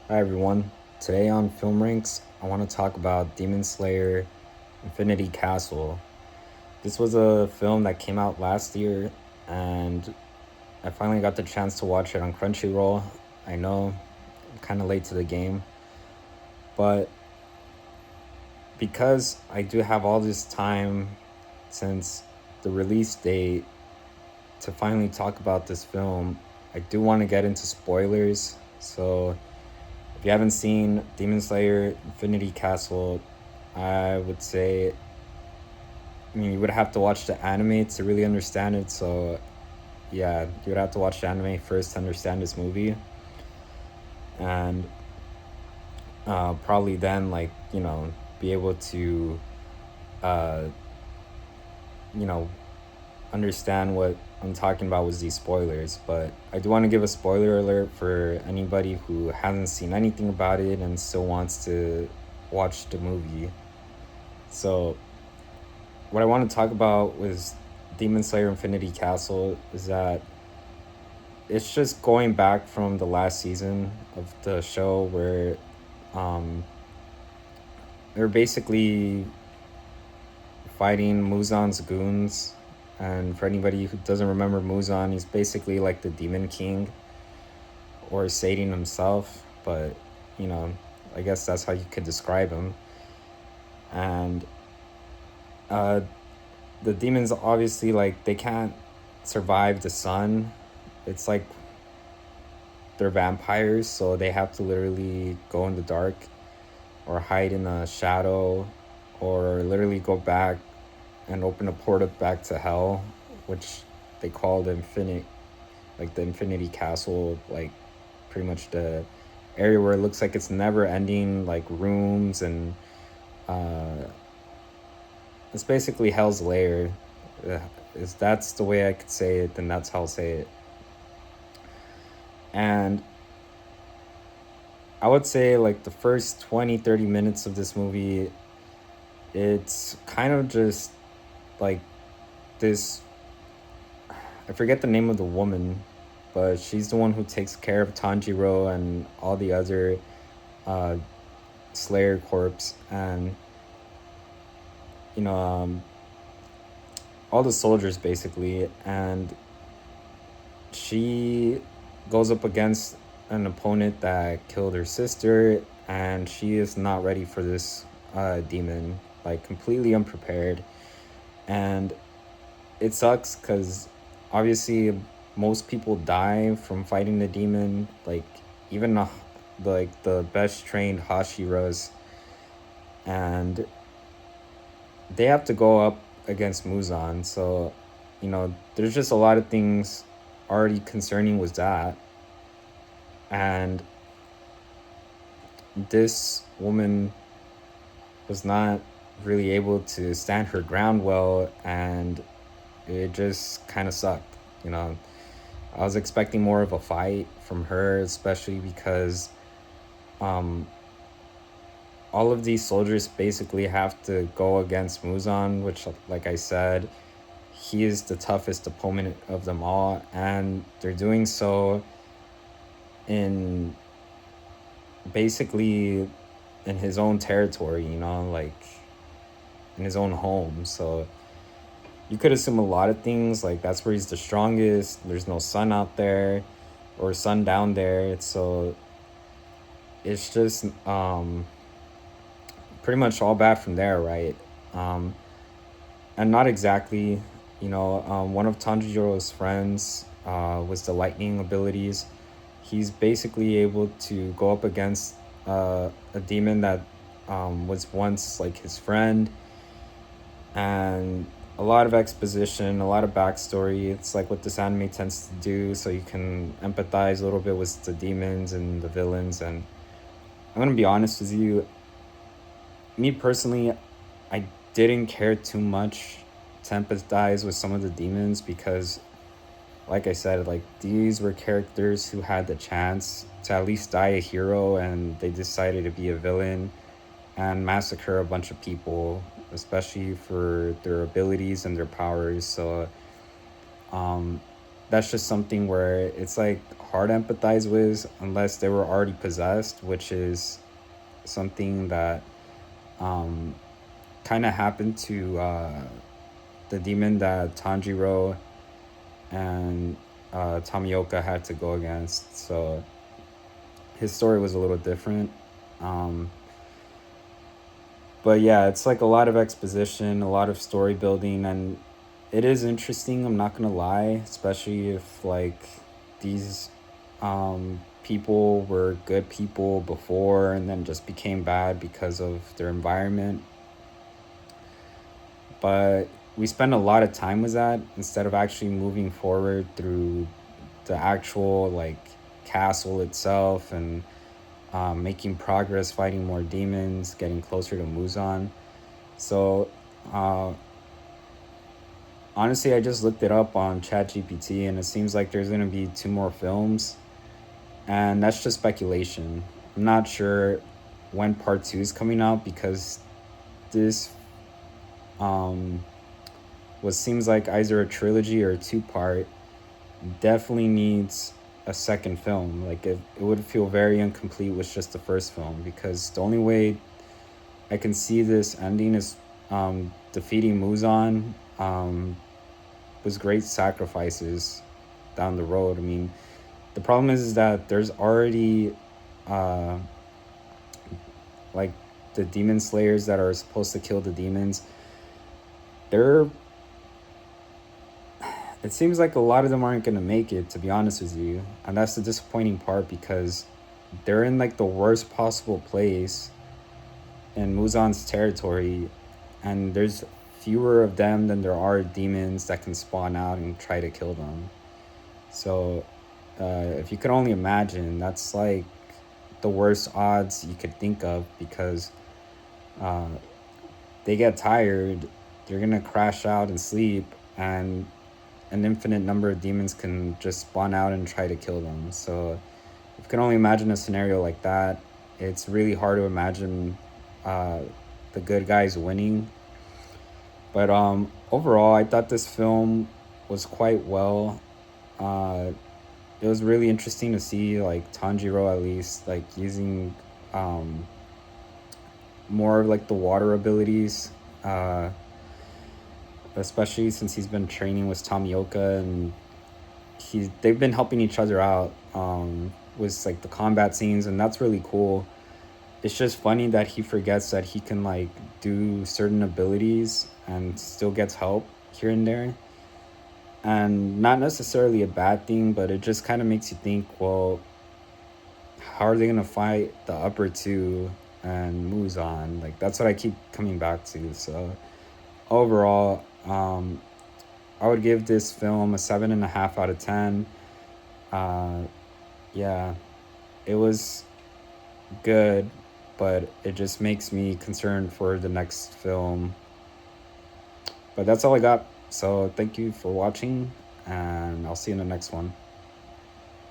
Hi everyone. Today on Film Ranks, I want to talk about Demon Slayer Infinity Castle. This was a film that came out last year, and I finally got the chance to watch it on Crunchyroll. I know I'm kind of late to the game, but because I do have all this time since the release date to finally talk about this film, I do want to get into spoilers. So if you haven't seen Demon Slayer Infinity Castle, I would say, you would have to watch the anime to really understand it. So, yeah, you would have to watch the anime first to understand this movie. And probably then, be able to, uh, you know, understand what I'm talking about with these spoilers. But I do want to give a spoiler alert for anybody who hasn't seen anything about it and still wants to watch the movie. So, what I want to talk about was Demon Slayer Infinity Castle is that it's just going back from the last season of the show where um, they're basically fighting Muzan's goons. And for anybody who doesn't remember Muzan, he's basically like the Demon King or Satan himself. But, you know, I guess that's how you could describe him. And uh, the demons obviously, like, they can't survive the sun. It's like they're vampires, so they have to literally go in the dark or hide in a shadow or literally go back and open a portal back to hell, which they call the infinity castle, like pretty much the area where it looks like it's never ending, like rooms, and uh, it's basically hell's lair. Is That's the way I could say it, then that's how I'll say it. And I would say like the first 20-30 minutes of this movie, it's kind of just like this. I forget the name of the woman, but she's the one who takes care of Tanjiro and all the other uh, Slayer corps, and you know all the soldiers basically. And she goes up against an opponent that killed her sister, and she is not ready for this demon, like completely unprepared. And it sucks because obviously most people die from fighting the demon, like even like the best trained Hashiras. And they have to go up against Muzan. So, there's just a lot of things already concerning with that. And this woman was not really able to stand her ground well, and it just kind of sucked. You know, I was expecting more of a fight from her, especially because um, all of these soldiers basically have to go against Muzan, which, like I said, he is the toughest opponent of them all, and they're doing so in basically in his own territory, like in his own home. So you could assume a lot of things, like that's where he's the strongest. There's no sun out there or sun down there. So it's just pretty much all bad from there, right? Um, and not exactly, one of Tanjiro's friends was the lightning abilities. He's basically able to go up against a demon that was once like his friend, and a lot of exposition, a lot of backstory. It's like what this anime tends to do, so you can empathize a little bit with the demons and the villains. And I'm gonna be honest with you, me personally, I didn't care too much to empathize with some of the demons because, like I said, like these were characters who had the chance to at least die a hero, and they decided to be a villain and massacre a bunch of people, especially for their abilities and their powers. So, um, that's just something where it's like hard to empathize with unless they were already possessed, which is something that um, kind of happened to the demon that Tanjiro and Tamioka had to go against. So his story was a little different. Um, but yeah, it's like a lot of exposition, a lot of story building, and it is interesting. I'm not gonna lie, especially if like these people were good people before and then just became bad because of their environment. But we spend a lot of time with that instead of actually moving forward through the actual like castle itself and making progress, fighting more demons, getting closer to Muzan. So uh, honestly, I just looked it up on ChatGPT, and it seems like there's gonna be two more films, and that's just speculation. I'm not sure when part two is coming out because this um, what seems like either a trilogy or a two part definitely needs a second film. Like it would feel very incomplete with just the first film because the only way I can see this ending is defeating Muzan with great sacrifices down the road. I mean, the problem is that there's already uh, like the demon slayers that are supposed to kill the demons. They're it seems like a lot of them aren't gonna make it, to be honest with you, and that's the disappointing part because they're in like the worst possible place in Muzan's territory, and there's fewer of them than there are demons that can spawn out and try to kill them. So, if you could only imagine, that's like the worst odds you could think of because uh, they get tired, they're gonna crash out and sleep, and an infinite number of demons can just spawn out and try to kill them. So, if you can only imagine a scenario like that, it's really hard to imagine uh, the good guys winning. But overall, I thought this film was quite well. Uh, it was really interesting to see like Tanjiro at least like using um, more of like the water abilities, uh, especially since he's been training with Tamioka and they've been helping each other out with like the combat scenes, and that's really cool. It's just funny that he forgets that he can like do certain abilities and still gets help here and there, and not necessarily a bad thing, but it just kind of makes you think, well, how are they gonna fight the upper two and Muzan? Like that's what I keep coming back to. So overall, I would give this film a 7.5 out of 10. Uh, yeah, it was good, but it just makes me concerned for the next film. But that's all I got. So thank you for watching, and I'll see you in the next one.